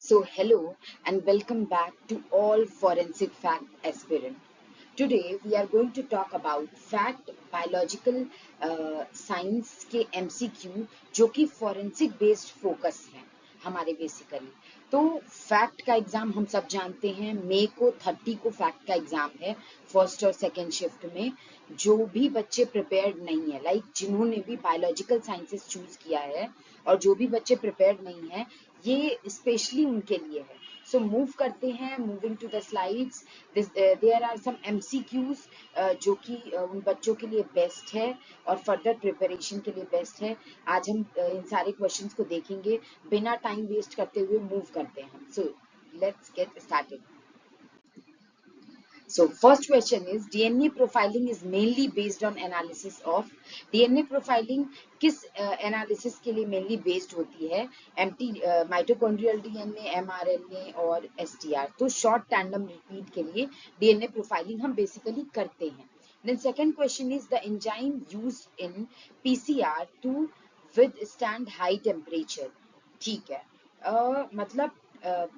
So hello and welcome back to all forensic fact aspirant. Today we are going to talk about fact biological science के MCQ जो कि forensic based focus है हमारे basically. तो fact का exam हम सब जानते हैं, मई को 30 को फैक्ट का एग्जाम है फर्स्ट और सेकेंड शिफ्ट में। जो भी बच्चे प्रिपेयर्ड नहीं है, लाइक जिन्होंने भी बायोलॉजिकल साइंसेस चूज किया है और जो भी बच्चे प्रिपेयर्ड नहीं है, ये स्पेशली उनके लिए है। सो मूव करते हैं, moving to the slides. There are some MCQs जो कि उन बच्चों के लिए बेस्ट है और फर्दर प्रिपरेशन के लिए बेस्ट है। आज हम इन सारे क्वेश्चंस को देखेंगे, बिना टाइम वेस्ट करते हुए मूव करते हैं हम। So let's get started. So first question is DNA profiling is mainly based on analysis of DNA profiling किस एनालिसिस के लिए मेनली बेस्ड होती है? एमटी माइटोकॉन्ड्रियल डीएनए, एमआरएनए और एसटीआर। तो शॉर्ट टैंडम रिपीट के लिए डीएनए प्रोफाइलिंग हम बेसिकली करते हैं। Then second question is the enzyme used in PCR to withstand high temperature. ठीक है, मतलब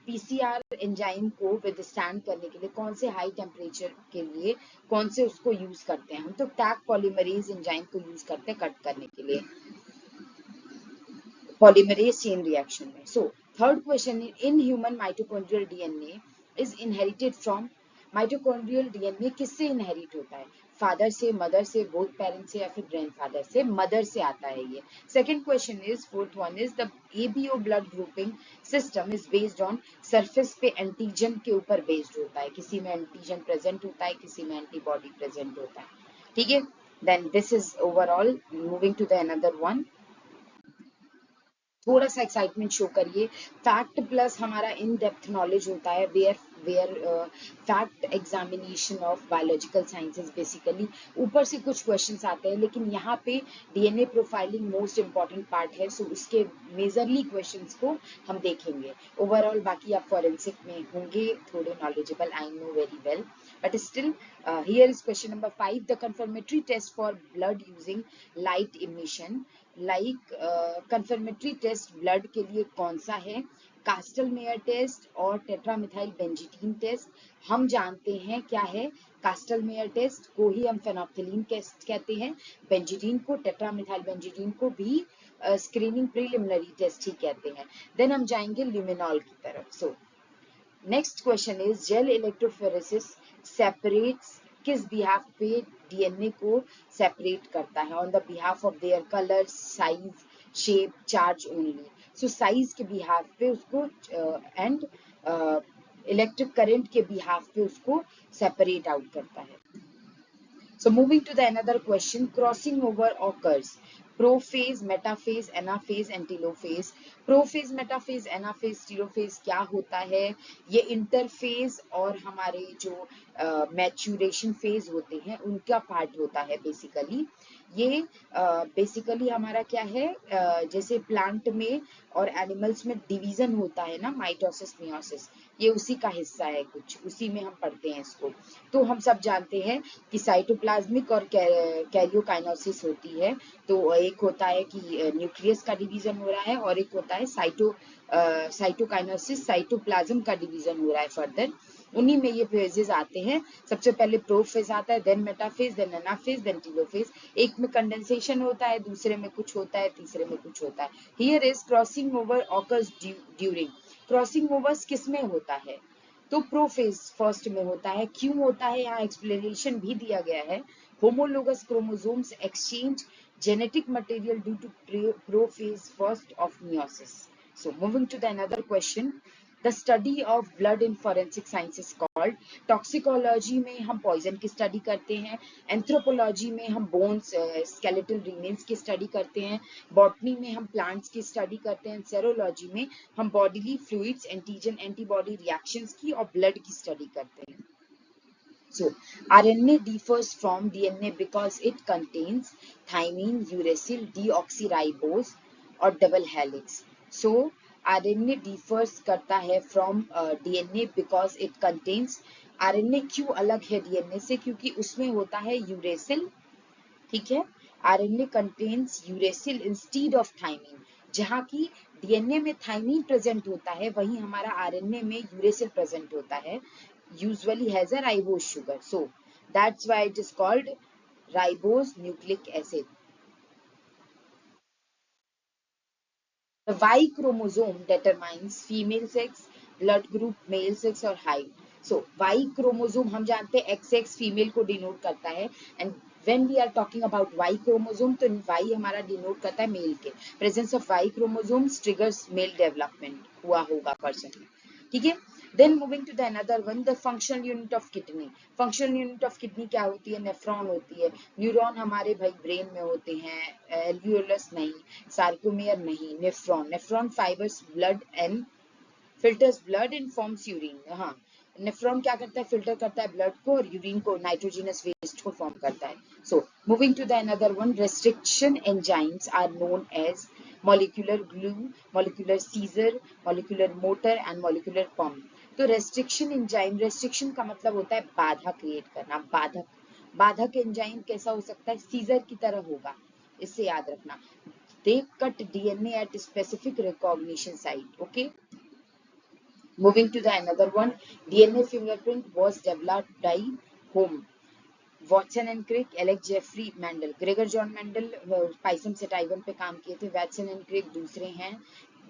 पीसीआर एंजाइम को विदस्टैंड करने के लिए कौन से हाई टेम्परेचर के लिए कौन से उसको यूज करते हैं? हम तो टैग पॉलीमरेज एंजाइम को यूज करते हैं कट करने के लिए, पॉलीमरेज चेन रिएक्शन में। So third question, in human mitochondrial DNA is inherited from. Mitochondrial DNA किससे इनहेरिट होता है? फादर से, मदर से, बोथ पेरेंट्स से या फिर ग्रैंडफादर से? मदर से आता है ये। Second question is, fourth one is the ABO blood grouping system is based on surface पे एंटीजन के ऊपर बेस्ड होता है। किसी में एंटीजन प्रेजेंट होता है, किसी में एंटीबॉडी प्रेजेंट होता है। ठीक है, then this is overall. Moving to the another one. थोड़ा सा एक्साइटमेंट शो करिए। फैक्ट प्लस हमारा इन डेप्थ नॉलेज होता है, where fact examination of biological sciences basically. ऊपर से कुछ क्वेश्चंस आते हैं, लेकिन यहाँ पे DNA profiling most important part है, सो उसके मेजरली क्वेश्चंस को हम देखेंगे। ओवरऑल बाकी आप फॉरेंसिक में होंगे थोड़े knowledgeable, I know very well, but still here is question number 5. The confirmatory test for blood using light emission, like confirmatory test blood के लिए कौन सा है? कास्टल-मेयर टेस्ट और टेट्रामिथाइल बेंजीडीन टेस्ट। हम जानते हैं क्या है। कास्टल-मेयर टेस्ट को ही हम फेनोल्फथालीन टेस्ट कहते हैं, बेंजीडीन को, टेट्रामिथाइल बेंजीडीन को भी स्क्रीनिंग प्रीलिमिनरी टेस्ट ही कहते हैं। देन हम जाएंगे ल्यूमिनॉल की तरफ। So next question is, gel electrophoresis separates किस बिहाफ पे डीएनए को सेपरेट करता है? On the behalf of their colour, size, shape, charge only. So size के बिहाफ पे उसको एंड इलेक्ट्रिक करंट के बिहाफ पे उसको सेपरेट आउट करता है। So moving to the another question, crossing over occurs. Prophase, metaphase, anaphase and telophase. Prophase, metaphase, anaphase, telophase क्या होता है? ये इंटरफेज और हमारे जो मैच्यूरेशन फेज होते हैं उनका पार्ट होता है बेसिकली। ये बेसिकली हमारा क्या है, जैसे प्लांट में और एनिमल्स में डिवीजन होता है ना, माइटोसिस, मियोसिस, ये उसी का हिस्सा है, कुछ उसी में हम पढ़ते हैं इसको। तो हम सब जानते हैं कि साइटोप्लाज्मिक और कैरियोकाइनेसिस होती है। तो एक होता है कि न्यूक्लियस का डिवीजन हो रहा है और एक होता है साइटोकाइनेसिस, साइटोप्लाज्म का डिवीजन हो रहा है फर्दर। उन्हीं में ये फेजेस आते हैं। सबसे पहले प्रोफेज आता है, then metaphase, then anaphase, then telophase. एक में कंडेंसेशन होता है, दूसरे में कुछ होता है, तीसरे में कुछ होता है। Here is crossing over occurs during. Crossing overs किस में होता है? तो प्रोफेज फर्स्ट में होता है। क्यों होता है, यहाँ एक्सप्लेनेशन भी दिया गया है। Homologous chromosomes exchange genetic material due to prophase first of meiosis. So moving to the another question, the study of blood in forensic sciences called. Toxicology में हम पॉइजन की स्टडी करते हैं, एंथ्रोपोलॉजी में हम बोन्स, स्केलेटल रिमेन्स की study करते हैं, बॉटनी में हम प्लांट्स की स्टडी करते हैं, सेरोलॉजी में हम bodily fluids, antigen, antibody reactions की और ब्लड की स्टडी करते हैं। So, RNA differs from DNA because it contains thymine, uracil, deoxyribose और double helix. So, RNA differs करता है from DNA because it contains। RNA क्यों अलग है DNA से? क्योंकि उसमें होता है uracil, ठीक है। RNA contains uracil instead of thymine. जहाँ की डीएनए में थाइमीन प्रेजेंट होता है, वहीं हमारा आरएनए में यूरेसिल प्रेजेंट होता है, usually has a ribose sugar, so that's why it is called ribose nucleic acid. The Y chromosome determines female sex, blood group, male sex और height. So Y chromosome हम जानते हैं XX female को denote करता है, and when we are talking about Y chromosome तो Y हमारा denote करता है male के. Presence of Y chromosomes triggers male development हुआ होगा person में. ठीक है. Then moving to the another one, the functional unit of kidney. Functional unit of kidney क्या होती है? नेफ्रॉन होती है. न्यूरॉन हमारे भाई ब्रेन में होते हैं, एल्वियोलस नहीं, सार्कोमेयर नहीं, nephron. Nephron fibres blood and filters blood and forms urine. हाँ, नेफ्रॉन क्या करता है? फिल्टर करता है ब्लड को और यूरिन को, नाइट्रोजनस वेस्ट को फॉर्म करता है. So moving to the another one, restriction enzymes are known as molecular glue, molecular scissor, molecular motor and molecular pump. तो रेस्ट्रिक्शन एंजाइम, रेस्ट्रिक्शन का मतलब होता है बाधा क्रिएट करना, बाधक. बाधक एंजाइम कैसा हो सकता है? सीजर की तरह होगा, इससे याद रखना. They cut DNA at specific recognition site. Okay. Moving to the another one, DNA fingerprint was developed by whom? Watson and Crick, Alec Jeffreys, Mendel. Gregor John Mendel Pisum sativum पे काम किए थे, वॉटसन एंड क्रिक दूसरे हैं.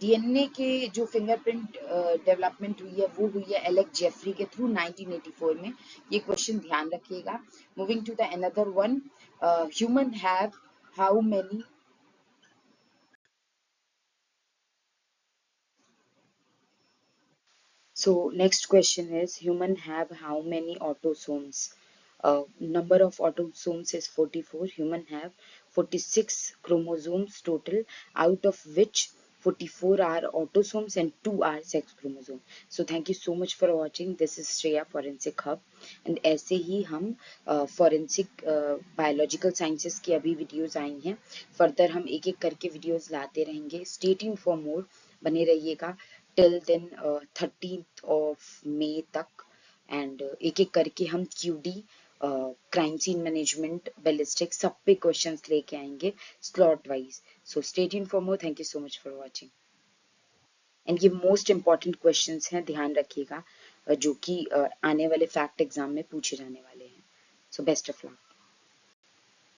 DNA के जो fingerprint development हुई है वो हुई है एलेक्स जेफरी के थ्रू 1984 में. ये क्वेश्चन ध्यान रखिएगा. Moving to the another one, human have how many. So next question is, human have how many autosomes? Number of autosomes is 44. Human have 46 chromosomes total, out of which 44 are autosomes and 2 are sex chromosomes. So thank you so much for watching. This is Shreya Forensic Hub, and ऐसे ही हम forensic biological sciences की अभी videos आई हैं. Further हम एक एक करके videos लाते रहेंगे. Stay tuned for more. बने रहिएगा till then 13th of May तक. एंड एक एक करके हम QD, crime scene management, ballistic सब पे क्वेश्चंस लेके आएंगे slot wise. So stay tuned for more. Thank you so much for watching. And ये मोस्ट इंपॉर्टेंट क्वेश्चंस हैं, ध्यान रखिएगा, जो कि आने वाले फैक्ट एग्जाम में पूछे जाने वाले हैं. So best of luck.